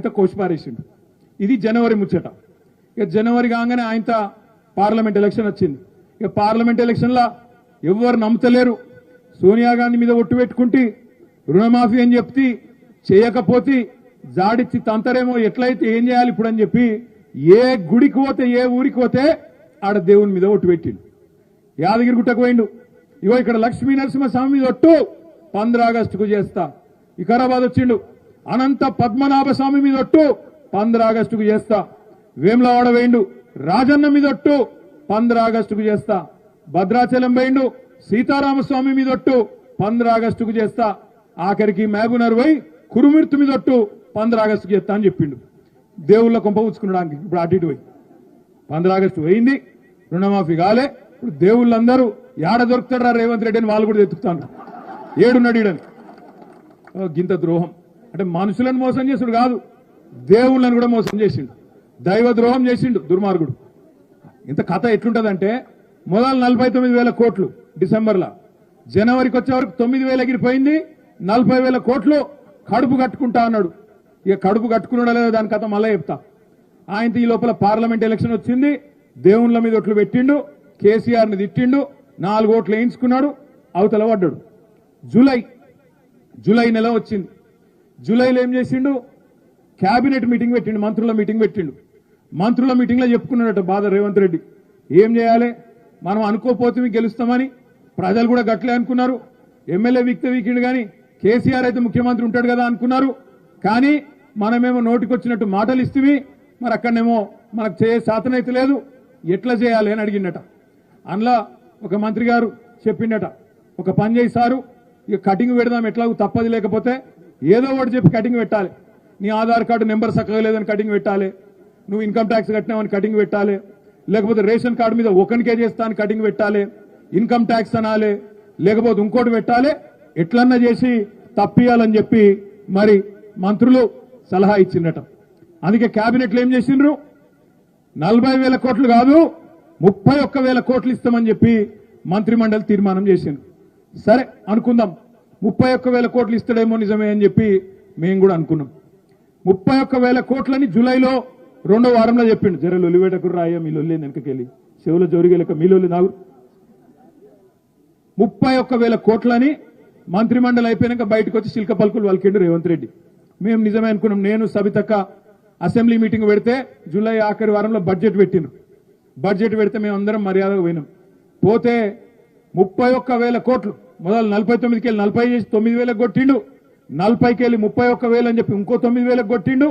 ఆయనతో కోసిపారేసిండు. ఇది జనవరి ముచ్చట. ఇక జనవరి కాగానే ఆయనతో పార్లమెంట్ ఎలక్షన్ వచ్చింది. ఇక పార్లమెంట్ ఎలక్షన్లో ఎవరు నమ్ముతలేరు. సోనియా గాంధీ మీద ఒట్టు పెట్టుకుంటే రుణమాఫీ అని చెప్తే చేయకపోతే జాడిచ్చి తంతరేమో ఎట్లయితే ఏం చేయాలి ఇప్పుడు అని చెప్పి ఏ గుడికి పోతే ఏ ఊరికి పోతే ఆడ దేవుని మీద ఒట్టు పెట్టిండు. యాదగిరి గుట్టకు పోయిండు. ఇగో ఇక్కడ లక్ష్మీ నరసింహస్వామి మీద ఒట్టు 15 ఆగస్టుకు చేస్తా. వికారాబాద్ వచ్చిండు. అనంత పద్మనాభ స్వామి మీద ఒట్టు 15 ఆగస్టుకు చేస్తా. వేములవాడ వేయిండు. రాజన్న మీద ఒట్టు 15 ఆగస్టుకు చేస్తా. భద్రాచలం పోయిండు. సీతారామస్వామి మీద ఒట్టు 15 ఆగస్టుకు చేస్తా. ఆఖరికి మహబూబ్నగర్ పోయి కురుమిర్తు మీద ఒట్టు 15 ఆగస్టుకు చేస్తా అని చెప్పిండు. దేవుళ్ళ కొంప ఉంచుకున్నాడు. ఇప్పుడు అటు ఇటు పోయి 15 ఆగస్టు పోయింది. రుణమాఫీ కాలే. ఇప్పుడు దేవుళ్ళందరూ ఏడ దొరుకుతాడా రేవంత్ రెడ్డి అని వాళ్ళు కూడా ఎత్తుకుతాను. ఏడున్నాడు ఈడని. గింత ద్రోహం అంటే మనుషులను మోసం చేసుడు కాదు, దేవుళ్ళని కూడా మోసం చేసిండు. దైవ ద్రోహం చేసిండు దుర్మార్గుడు. ఇంత కథ ఎట్లుంటదంటే మొదలు 49,000 కోట్లు డిసెంబర్లో, జనవరికి వచ్చే వరకు 9,000 ఎగిరిపోయింది. 40,000 కోట్లు కడుపు కట్టుకుంటా అన్నాడు. ఇక కడుపు కట్టుకున్నాడా లేదా దాని కథ మళ్ళీ చెప్తా. ఆయనతో ఈ లోపల పార్లమెంట్ ఎలక్షన్ వచ్చింది. దేవుళ్ళ మీద ఒట్లు పెట్టిండు. కేసీఆర్ని తిట్టిండు. 4 ఓట్లు వేయించుకున్నాడు. అవతల పడ్డాడు. జూలై నెల వచ్చింది. జూలైలో ఏం చేసిండు? క్యాబినెట్ మీటింగ్ పెట్టిండు. మంత్రుల మీటింగ్ పెట్టిండు. మంత్రుల మీటింగ్లో చెప్పుకున్నాడట బాధ రేవంత్ రెడ్డి. ఏం చేయాలి, మనం అనుకోపోతే గెలుస్తామని ప్రజలు కూడా గట్లే అనుకున్నారు. ఎమ్మెల్యే వీకిండు కానీ కేసీఆర్ అయితే ముఖ్యమంత్రి ఉంటాడు కదా అనుకున్నారు. కానీ మనమేమో నోటికొచ్చినట్టు మాటలు ఇస్తేవి, మరి అక్కడనేమో మనకు శాతనైతే లేదు. ఎట్లా చేయాలి అని అడిగిండట. అందులో ఒక మంత్రి గారు చెప్పిండట, ఒక పని చేయి సారు, ఇక కటింగ్ పెడదాం, ఎట్లాగూ తప్పది, లేకపోతే ఏదో ఒకటి చెప్పి కటింగ్ పెట్టాలి. నీ ఆధార్ కార్డు నెంబర్ చక్కగా లేదని కటింగ్ పెట్టాలి, నువ్వు ఇన్కమ్ ట్యాక్స్ కట్టినావని కటింగ్ పెట్టాలి, లేకపోతే రేషన్ కార్డు మీద ఒకరికే చేస్తా అని కటింగ్ పెట్టాలి, ఇన్కమ్ ట్యాక్స్ అనాలి, లేకపోతే ఇంకోటి పెట్టాలి, ఎట్లన్నా చేసి తప్పియాలని చెప్పి మరి మంత్రులు సలహా ఇచ్చిండట. అందుకే కేబినెట్లో ఏం చేసిండ్రు? 40,000 కోట్లు కాదు 31,000 కోట్లు ఇస్తామని చెప్పి మంత్రిమండలి తీర్మానం చేసిండ్రు. సరే అనుకుందాం, 31,000 కోట్లు ఇస్తాడేమో నిజమే అని చెప్పి మేము కూడా అనుకున్నాం. 31,000 కోట్లని జూలైలో 2వ వారంలో చెప్పిండు. జర లొలివేటకు రాయ మీ లొల్లి వెనకకెళ్ళి చెవుల జోరిగేలక మీ లొల్లి నాగు. 31,000 కోట్లని మంత్రిమండలి అయిపోయినాక బయటకు వచ్చి శిల్క పలుకులు వలికిండు రేవంత్ రెడ్డి. మేము నిజమే అనుకున్నాం. నేను సబితక్క అసెంబ్లీ మీటింగ్ పెడితే జూలై ఆఖరి వారంలో బడ్జెట్ పెట్టిను. బడ్జెట్ పెడితే మేము అందరం మర్యాదగా పోయినాం. పోతే 31,000 కోట్లు మొదలు 49కి వెళ్ళి 40 చేసి 9,000 కొట్టిండు. 40కి వెళ్ళి 31,000 అని చెప్పి ఇంకో 9,000 కొట్టిండు.